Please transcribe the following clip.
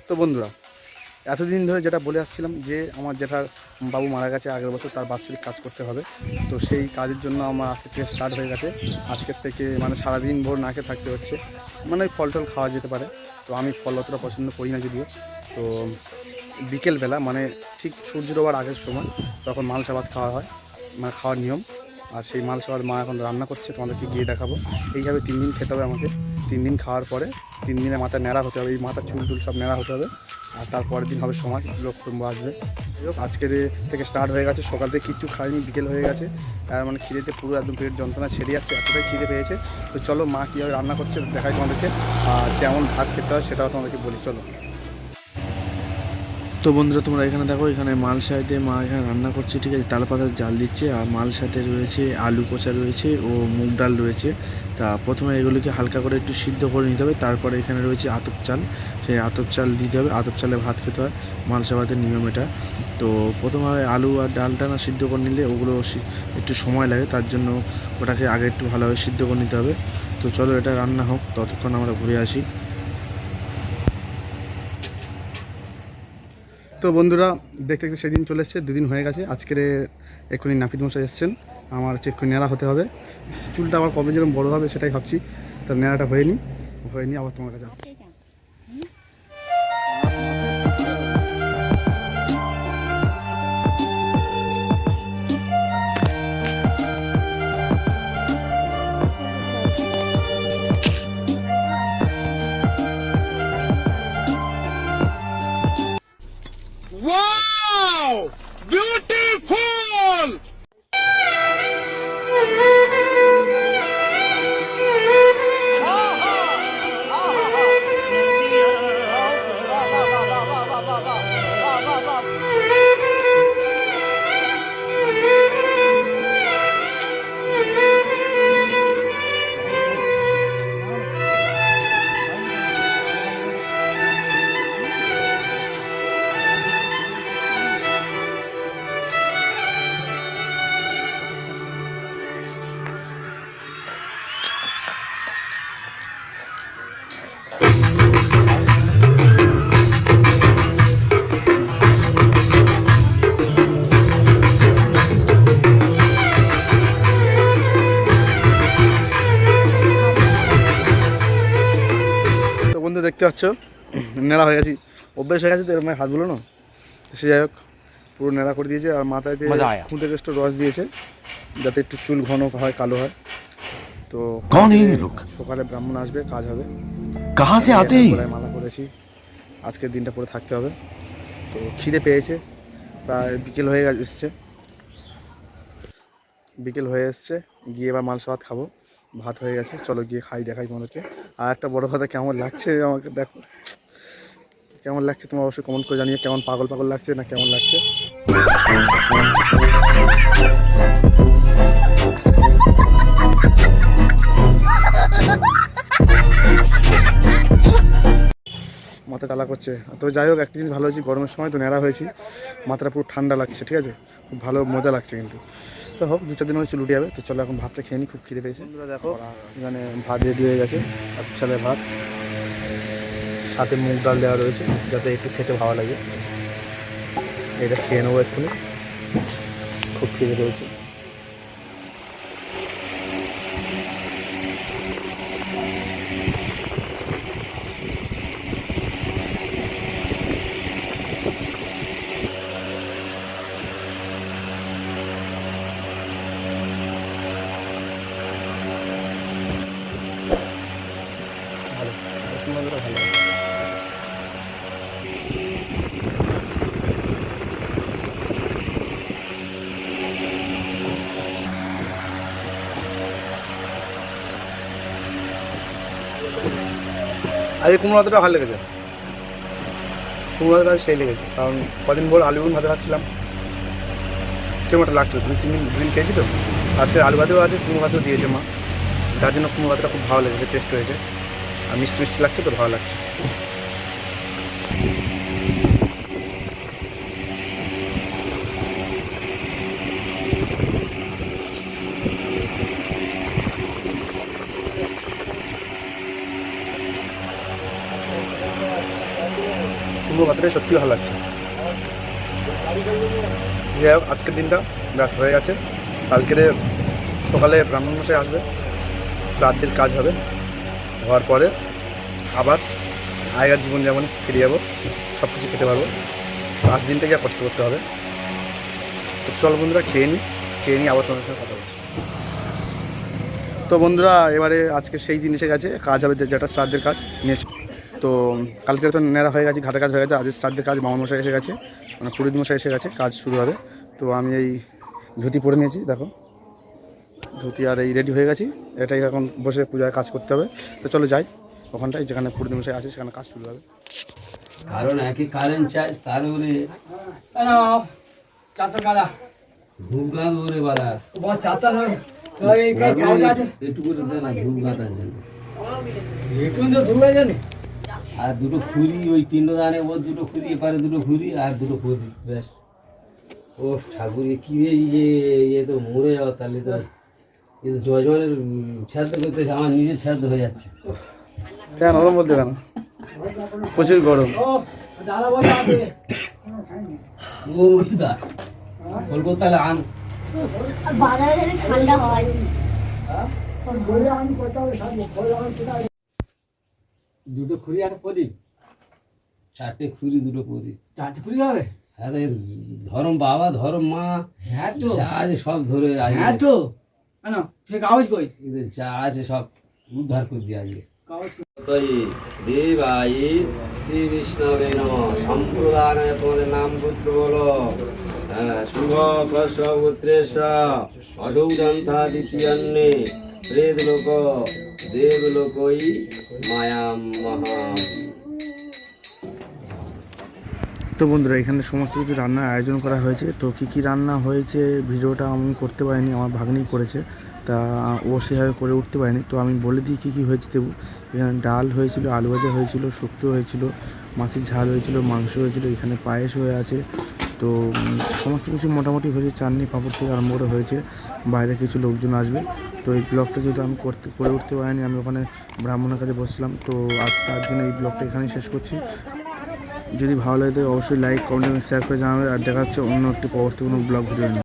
তো বন্ধুরা, এতদিন ধরে যেটা বলে আসছিলাম যে আমার জেঠার বাবু মারা গেছে আগের বছর, তার বাৎসরিক কাজ করতে হবে। তো সেই কাজের জন্য আমার আজকের থেকে স্টার্ট হয়ে গেছে। আজকের থেকে মানে সারাদিন ভোর না খেয়ে থাকতে হচ্ছে, মানে ফল টল খাওয়া যেতে পারে। তো আমি ফল অতটা পছন্দ করি না যদিও। তো বিকেলবেলা মানে ঠিক সূর্য ডোবার আগের সময় তখন মালসা ভাত খাওয়া হয়, মানে খাওয়ার নিয়ম। আর সেই মালসা ভাত মা এখন রান্না করছে, তোমাদেরকে গিয়ে দেখাবো। এইভাবে 3 দিন খেতে হবে আমাকে। 3 দিন খাওয়ার পরে 3 দিনে মাথা ন্যাড়া হতে হবে, এই মাথার চুল টুল সব ন্যাড়া হতে হবে। আর তারপরের দিন হবে সমাজ, লোক কুটুম্ব আসবে। যাই হোক, আজকের থেকে স্টার্ট হয়ে গেছে। সকাল থেকে কিচ্ছু খাইনি, বিকেল হয়ে গেছে। আর মানে খিদেতে পুরো একদম পেট যন্ত্রণা ছেড়ে যাচ্ছে, এতটাই খিদে পেয়েছে। তো চলো মা কীভাবে রান্না করছে দেখাই তোমাদেরকে, আর কেমন ভাত খেতে হয় সেটাও তোমাদেরকে বলি, চলো। তো বন্ধুরা, তোমরা এখানে দেখো, এখানে মালসাতে মা এখানে রান্না করছে, ঠিক আছে। তাল পাতার জাল দিচ্ছে, আর মালসাতে রয়েছে আলু কষা রয়েছে ও মুগ ডাল রয়েছে। তা প্রথমে এগুলিকে হালকা করে একটু সিদ্ধ করে নিতে হবে। তারপরে এখানে রয়েছে আতপ চাল, সেই আতপ চাল দিতে হবে। আতপ চালে ভাত খেতে হয়, মালসা ভাতের নিয়ম এটা। তো প্রথমে আলু আর ডালটা না সিদ্ধ করে নিলে ওগুলো একটু সময় লাগে, তার জন্য ওটাকে আগে একটু ভালোভাবে সিদ্ধ করে নিতে হবে। তো চলো এটা রান্না হোক, ততক্ষণ আমরা ঘুরে আসি। তো বন্ধুরা, দেখতে দেখতে সেদিন চলে এসছে, 2 দিন হয়ে গেছে। আজকের এক্ষুনি নাপিত মশাই এসছেন, আমার হচ্ছে এক্ষুনি ন্যাড়া হতে হবে। চুলটা আবার কবে যেরকম বড়ো হবে সেটাই ভাবছি। তার ন্যাড়াটা হয়নি আবার তোমার কাছে আসছে। Wow! Beautiful! বন্ধু দেখতে পাচ্ছ নেড়া হয়ে গেছি, অভ্যেস হয়ে গেছে তো এরকম হাতগুলো না। সে যাই হোক, পুরো নেড়া করে দিয়েছে। আর মাথায় খুঁটে একটু রস দিয়েছে যাতে একটু চুল ঘন হয়, কালো হয়। তো সকালে ব্রাহ্মণ আসবে, কাজ হবে। মালা করেছি, আজকের দিনটা পরে থাকতে হবে। তো খিদে পেয়েছে, প্রায় বিকেল হয়ে এসছে। গিয়ে এবার মাংস ভাত খাবো। ভাত হয়ে গেছে, চলো গিয়ে খাই, দেখাই তোমাদেরকে। আর একটা বড় কথা, কেমন লাগছে আমাকে দেখো, কেমন লাগছে তোমরা অবশ্যই কমেন্ট করে জানিয়ে। কেমন পাগল পাগল লাগছে না কেমন লাগছে। মাথা টালা করছে। তো যাই হোক, একটা জিনিস ভালো হয়েছে, গরমের সময় তো ন্যাড়া হয়েছি, মাথাটা পুরো ঠান্ডা লাগছে, ঠিক আছে, খুব ভালো মজা লাগছে। কিন্তু তো হোক, 2-4 দিন হচ্ছে লুটে যাবে। তো চলো এখন ভাতটা খেয়ে নিই, খুব খিদে পেয়েছে। দেখো এখানে ভাত রেডি হয়ে গেছে, চালের ভাত, সাথে মুগ ডাল দেওয়া রয়েছে যাতে একটু খেতে ভালো লাগে। এটা খেয়ে নেবো এক্ষুনি, খুব খিদে পেয়েছে। ভালো, ভালো। আর এই কুমড়ো ভাতটা ভালো লেগেছে, কুমড়ো ভাতটা সেই লেগেছে। কারণ কদিন ভোর আলু ভাতে খাচ্ছিলাম, কেমন একটা লাগছিল। 2-3 দিন খেয়েছি তো। আজকে আলু ভাতেও আছে, কুমড়ো ভাতেও দিয়েছে মা, যার জন্য কুমড়ো ভাতটা খুব ভালো লেগেছে, টেস্ট হয়েছে। আর মিষ্টি মিষ্টি লাগছে তো, ভালো লাগছে। শুভ কথাটাই সত্যি ভালো লাগছে। যাই হোক, আজকের দিনটা ব্যাস হয়ে গেছে। কালকের সকালে ব্রাহ্মণমশাই আসবে, শ্রাদ্ধের কাজ হবে, হওয়ার পরে আবার আগের জীবনযাপনে ফিরে যাবো, সব কিছু খেতে পারবো। লাস্ট দিনটা যা কষ্ট করতে হবে। তো চলো বন্ধুরা, খেয়ে নিই আবার তোমার সঙ্গে কথা বলছি। তো বন্ধুরা, এবারে আজকে সেই দিন এসে গেছে, কাজ হবে যেটা শ্রাদ্ধের কাজ নিয়ে। তো কালকে তো নেড়া হয়ে গেছে, ঘাটের কাজ হয়ে গেছে, আজকে শ্রাদ্ধের কাজ মামনমশাই এসে গেছে, মানে পুরোহিত মশাই এসে গেছে, কাজ শুরু হবে। তো আমি এই ধুতি পরে নিয়েছি, দেখো ধুতি আর এই রেডি হয়ে গেছি। এটাই এখন বসে পূজায় কাজ করতে হবে। তো চলো যাই ওখানটায়, যেখানে পুরোহিত মশাই আছে সেখানে কাজ শুরু হবে। কারণ একই কারেন্ট চার্জ তার উপরে ধূপ গাঁদ ওরে বাড়া একটু করে দে না, ধূপ গাঁদ আছে আর দুটো খুরি, ওই পিণ্ডদানে ওর দুটো খুরি, এপারে দুটো খুরি আর দুটো খুরি, ব্যাস। ও ঠাকুর কি রে, ইয়ে তো মরে যাওয়া, তাহলে তো যজমানের শ্রাদ্ধ করতে আমার নিজের শ্রাদ্ধ হয়ে যাচ্ছে। কেন গরম বলতে, কেন প্রচুর গরম। ও মুর্দা কলকাতা আন ঠান্ডা হয়। দুটো খুরি একটা প্রদীপ, চারটে খুরি দুটো প্রদীপ, চারটে ফুলি হবে। হ্যাঁ ধরম বাবা ধরম মা, হ্যাঁ তো, যা আছে সব ধরে হ্যাঁ তো, কেন সে কাগজ কই? এদের যা আছে সব উদ্ধার করে দিয়ে আজকে। কাগজ দেবাই শ্রী বিষ্ণবে নমঃ। সম্প্রদায় তোমাদের নাম পুত্র বলো। শুভ গোত্রেশ অসৌজন্তা দ্বিতীয়ান্নে প্রেদ লোক দেব লোকই মায়াম মহাম। তো বন্ধুরা, এখানে সমস্ত কিছু রান্নার আয়োজন করা হয়েছে। তো কী কী রান্না হয়েছে ভিডিওটা আমি করতে পারিনি, আমার ভাগ্নি করেছে, তা ও সেভাবে করে উঠতে পারেনি। তো আমি বলে দিই কী কী হয়েছে দেবো। এখানে ডাল হয়েছিল, আলু ভাজা হয়েছিল, শুক্তো হয়েছিল, মাছের ঝাল হয়েছিল, মাংস হয়েছিল, এখানে পায়েস হয়ে আছে। তো সমস্ত কিছু মোটামুটি হয়েছে, চাটনি পাঁপড় থেকে আরম্ভ করে হয়েছে। বাইরে কিছু লোকজন আসবে। তো এই ব্লগটা যেহেতু আমি করে উঠতে পারিনি, আমি ওখানে ব্রাহ্মণের কাছে বসছিলাম। তো আজ তার জন্য এই ব্লগটা এখানেই শেষ করছি। যদি ভালো লাগে অবশ্যই লাইক, কমেন্ট এবং শেয়ার করে জানাবে। আর দেখা হচ্ছে অন্য একটি পরবর্তী কোনো ব্লগ ভিডিও নিয়ে।